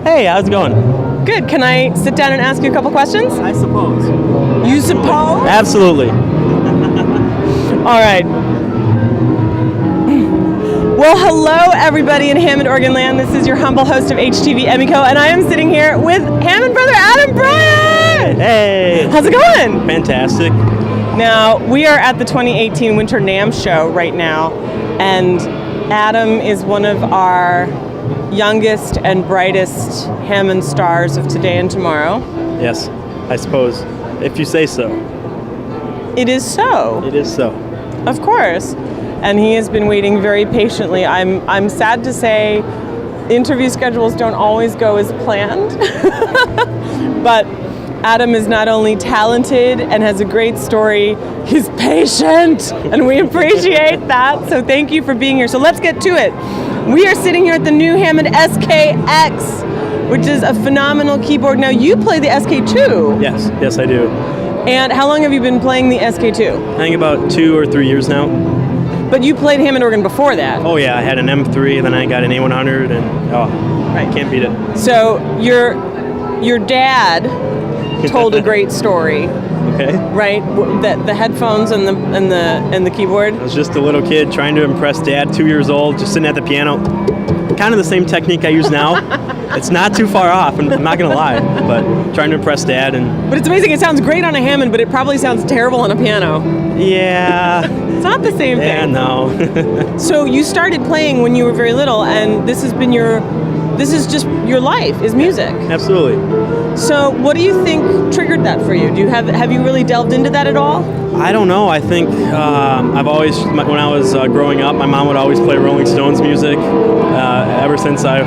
Hey, how's it going? Good. Can I sit down and ask you a couple questions? I suppose. You suppose? Absolutely. All right. Well, hello, everybody in Hammond, Oregon land. This is your humble host of HTV Emiko, and I am sitting here with Hammond Brother Adam Pryor. Hey. How's it going? Fantastic. Now, we are at the 2018 Winter NAMM show right now, and Adam is one of our youngest and brightest Hammond stars of today and tomorrow. Yes, I suppose, if you say so. It is so. It is so. Of course. And he has been waiting very patiently. I'm sad to say interview schedules don't always go as planned. But Adam is not only talented and has a great story, he's patient, and we appreciate that. So thank you for being here. So let's get to it. We are sitting here at the new Hammond SKX, which is a phenomenal keyboard. Now, you play the SK2. Yes, I do. And how long have you been playing the SK2? I think about 2 or 3 years now. But you played Hammond organ before that. Oh yeah, I had an M3, then I got an A100, and right, can't beat it. So your dad told a great story. Okay. Right, the headphones and the keyboard. I was just a little kid trying to impress Dad, 2 years old, just sitting at the piano. Kind of the same technique I use now. It's not too far off, and I'm not gonna lie, but trying to impress Dad and. But it's amazing. It sounds great on a Hammond, but it probably sounds terrible on a piano. Yeah. It's not the same thing. Yeah, no. So you started playing when you were very little, and this is just your life, is music. Absolutely. So what do you think triggered that for you? Have you really delved into that at all? I don't know. I think I've always, when I was growing up, my mom would always play Rolling Stones music. Ever since I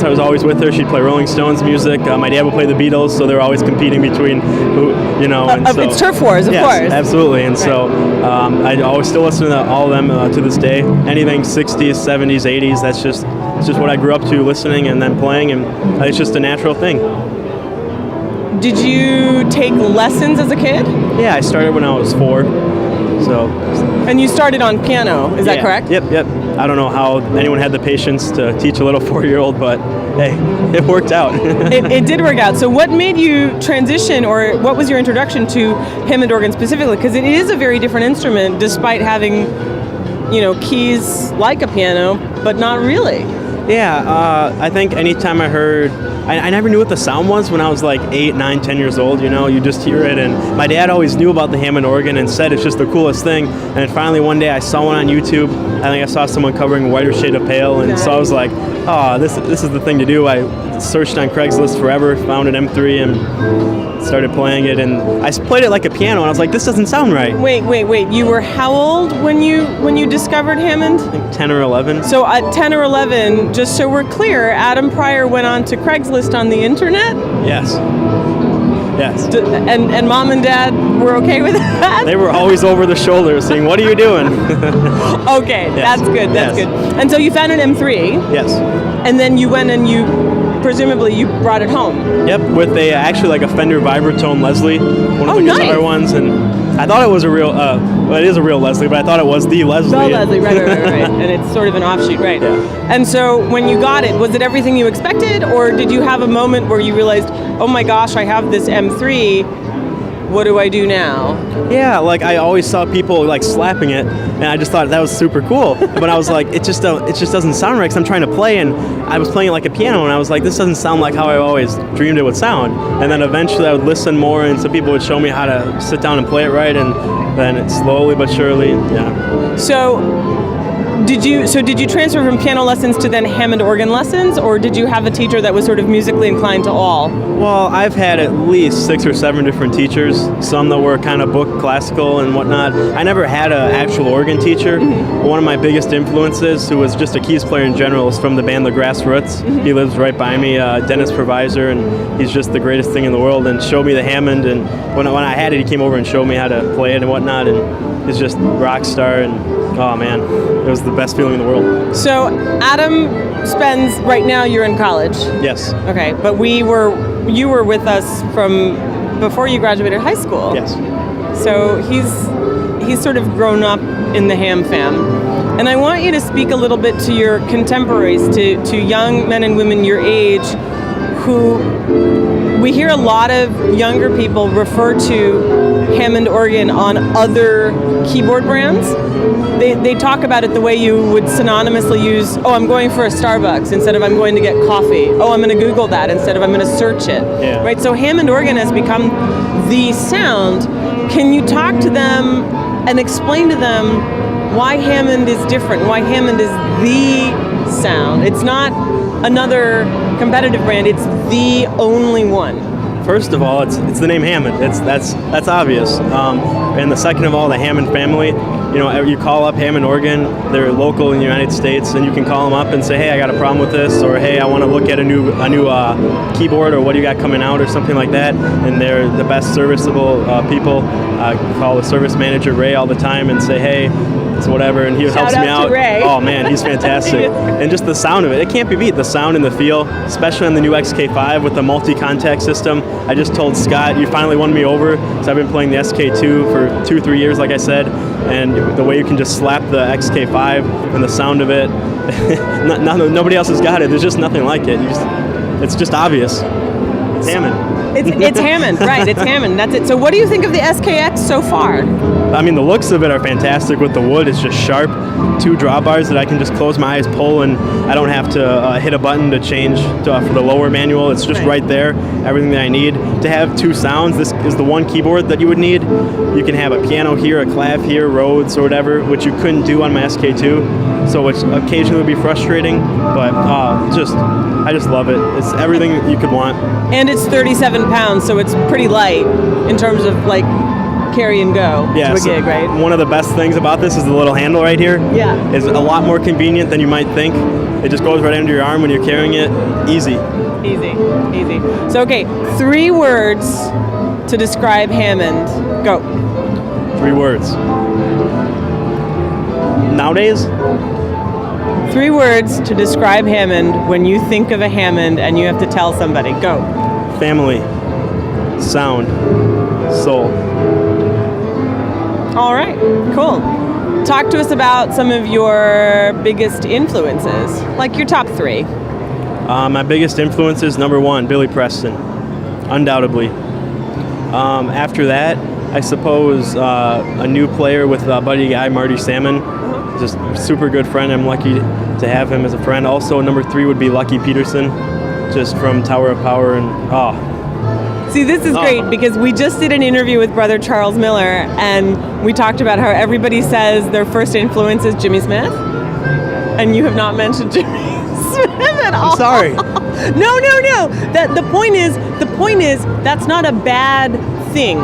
was always with her, she'd play Rolling Stones music. My dad would play the Beatles, so they were always competing between who, and so, it's turf wars, of course. Absolutely. And so I always still listen to all of them to this day. Anything 60s, 70s, 80s. That's just what I grew up to listening and then playing, and it's just a natural thing. Did you take lessons as a kid? Yeah, I started when I was 4. So. And you started on piano, is that correct? Yep. I don't know how anyone had the patience to teach a little 4-year-old, but hey, it worked out. It did work out. So what made you transition, or what was your introduction to Hammond organ specifically? Because it is a very different instrument, despite having, keys like a piano, but not really. Yeah, I think anytime I heard, I never knew what the sound was when I was like 8, 9, 10 years old, you just hear it, and my dad always knew about the Hammond organ and said it's just the coolest thing, and then finally one day I saw one on YouTube. I think I saw someone covering Whiter Shade of Pale, and so I was like, oh, this is the thing to do. I searched on Craigslist forever, found an M3, and started playing it, and I played it like a piano, and I was like, this doesn't sound right. Wait. You were how old when you discovered Hammond? I think 10 or 11. So at 10 or 11, just so we're clear, Adam Pryor went on to Craigslist on the internet? Yes. And Mom and Dad were okay with that? They were always over the shoulder saying, what are you doing? Okay, yes. That's good. And so you found an M3? Yes. And then you went and presumably you brought it home? Yep, with actually like a Fender Vibratone Leslie, one of the guitar ones, and I thought it was a real, it is a real Leslie, but I thought it was the Leslie. The Leslie, right. And it's sort of an offshoot, right? Yeah. And so when you got it, was it everything you expected, or did you have a moment where you realized, oh my gosh, I have this M3, what do I do now? Yeah, like I always saw people like slapping it, and I just thought that was super cool. But I was like, it just doesn't sound right, because I'm trying to play, and I was playing it like a piano, and I was like, this doesn't sound like how I always dreamed it would sound. And then eventually I would listen more, and some people would show me how to sit down and play it right, and then it slowly but surely, yeah. So did you transfer from piano lessons to then Hammond organ lessons, or did you have a teacher that was sort of musically inclined to all? Well, I've had at least 6 or 7 different teachers, some that were kind of book classical and whatnot. I never had an actual organ teacher. One of my biggest influences, who was just a keys player in general, is from the band The Grassroots. He lives right by me, Dennis Provisor, and he's just the greatest thing in the world, and showed me the Hammond, and when I had it, he came over and showed me how to play it and whatnot, and he's just a rock star, and oh man, it was the best feeling in the world. So Adam spends, right now you're in college. Yes. Okay, but you were with us from before you graduated high school. Yes. So he's sort of grown up in the Ham fam. And I want you to speak a little bit to your contemporaries, to young men and women your age, who we hear a lot of younger people refer to Hammond organ on other keyboard brands. They talk about it the way you would synonymously use, oh, I'm going for a Starbucks instead of I'm going to get coffee. Oh, I'm going to Google that instead of I'm going to search it. Yeah. Right? So Hammond organ has become the sound. Can you talk to them and explain to them why Hammond is different, why Hammond is the sound? It's not another competitive brand, it's the only one. First of all, it's the name Hammond. That's obvious. And the second of all, the Hammond family. You know, you call up Hammond Organ. They're local in the United States, and you can call them up and say, "Hey, I got a problem with this," or "Hey, I want to look at a new keyboard," or "What do you got coming out," or something like that. And they're the best serviceable people. I call the service manager Ray all the time and say, "Hey, it's whatever," and he helps me out. To Ray. Oh man, he's fantastic. And just the sound of it can't be beat. The sound and the feel, especially on the new XK5 with the multi-contact system. I just told Scott, you finally won me over, because I've been playing the SK2 for 2-3 years, like I said, and the way you can just slap the XK5 and the sound of it, nobody else has got it. There's just nothing like it. It's just obvious. It's Hammond. It's Hammond, right? It's Hammond. That's it. So, what do you think of the SKX so far? I mean, the looks of it are fantastic with the wood. It's just sharp. 2 drawbars that I can just close my eyes, pull, and I don't have to hit a button to change for the lower manual. It's just right there, everything that I need. To have 2 sounds, this is the one keyboard that you would need. You can have a piano here, a clav here, Rhodes or whatever, which you couldn't do on my SK2. So which occasionally would be frustrating, but I just love it. It's everything you could want. And it's 37 pounds, so it's pretty light in terms of like carry and go to a gig, right? One of the best things about this is the little handle right here. Yeah. It's a lot more convenient than you might think. It just goes right under your arm when you're carrying it. Easy. So okay, 3 words to describe Hammond. Go. 3 words. Nowadays? 3 words to describe Hammond when you think of a Hammond and you have to tell somebody. Go. Family. Sound. Soul. All right, cool. Talk to us about some of your biggest influences, like your top 3. My biggest influences, number 1, Billy Preston, undoubtedly. After that, I suppose a new player with buddy guy, Marty Salmon, just a super good friend. I'm lucky to have him as a friend. Also, number 3 would be Lucky Peterson, just from Tower of Power, and See, this is great because we just did an interview with Brother Charles Miller, and we talked about how everybody says their first influence is Jimmy Smith, and you have not mentioned Jimmy Smith at all. I'm sorry. No. The point is that's not a bad thing.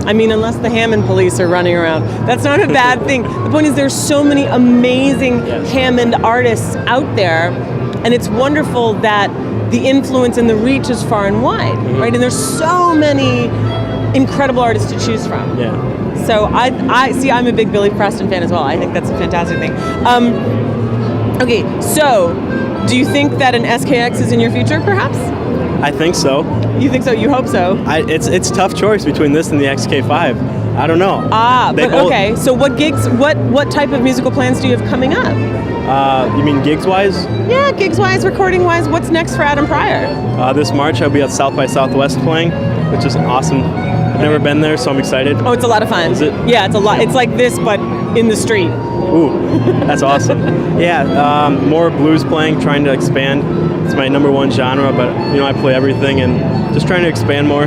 I mean, unless the Hammond police are running around, that's not a bad thing. The point is there's so many amazing Hammond artists out there, and it's wonderful that the influence and the reach is far and wide, right? And there's so many incredible artists to choose from. Yeah. So I see. I'm a big Billy Preston fan as well. I think that's a fantastic thing. Okay, so do you think that an SKX is in your future, perhaps? I think so. You think so? You hope so? It's a tough choice between this and the XK5. I don't know. Okay. So what gigs? What type of musical plans do you have coming up? You mean gigs-wise? Yeah, gigs-wise, recording-wise. What's next for Adam Pryor? This March I'll be at South by Southwest playing, which is awesome. I've never been there, so I'm excited. Oh, it's a lot of fun. Is it? Yeah, it's a lot. It's like this, but in the street. Ooh, that's awesome. Yeah, more blues playing, trying to expand. It's my number 1 genre, but I play everything and just trying to expand more.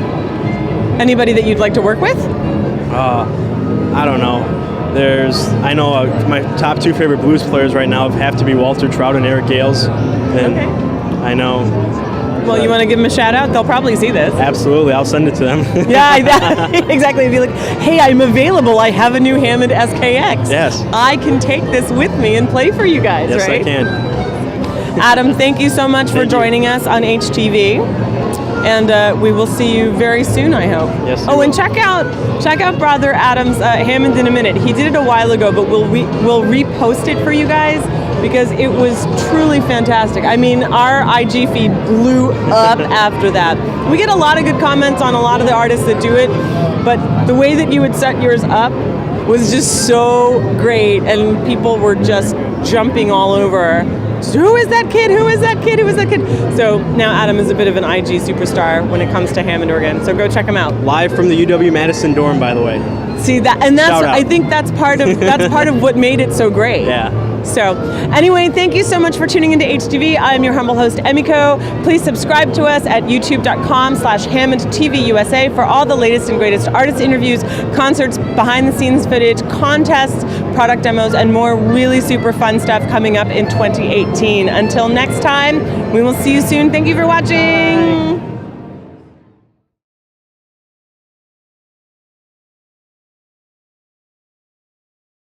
Anybody that you'd like to work with? I don't know. I know my top 2 favorite blues players right now have to be Walter Trout and Eric Gales. And Okay. I know. Well, you want to give them a shout out? They'll probably see this. Absolutely, I'll send it to them. Yeah, exactly. Be like, hey, I'm available. I have a new Hammond SKX. Yes. I can take this with me and play for you guys, Yes, right? I can. Adam, thank you so much for Thank you. joining us on HTV. And we will see you very soon, I hope. Yes, Oh, you and will. check out Brother Adam's Hammond in a minute. He did it a while ago, but we'll repost it for you guys because it was truly fantastic. I mean, our IG feed blew up after that. We get a lot of good comments on a lot of the artists that do it, but the way that you would set yours up was just so great, and people were just jumping all over. Who is that kid? Who is that kid? Who is that kid? So now Adam is a bit of an IG superstar when it comes to Hammond organ. So go check him out. Live from the UW-Madison dorm, by the way. See that, and that's Shout out. I think that's part of what made it so great. Yeah. So anyway, thank you so much for tuning into HTV. I'm your humble host, Emiko. Please subscribe to us at youtube.com/HammondTVUSA for all the latest and greatest artist interviews, concerts, behind the scenes footage, contests, product demos, and more really super fun stuff coming up in 2018. Until next time, we will see you soon. Thank you for watching.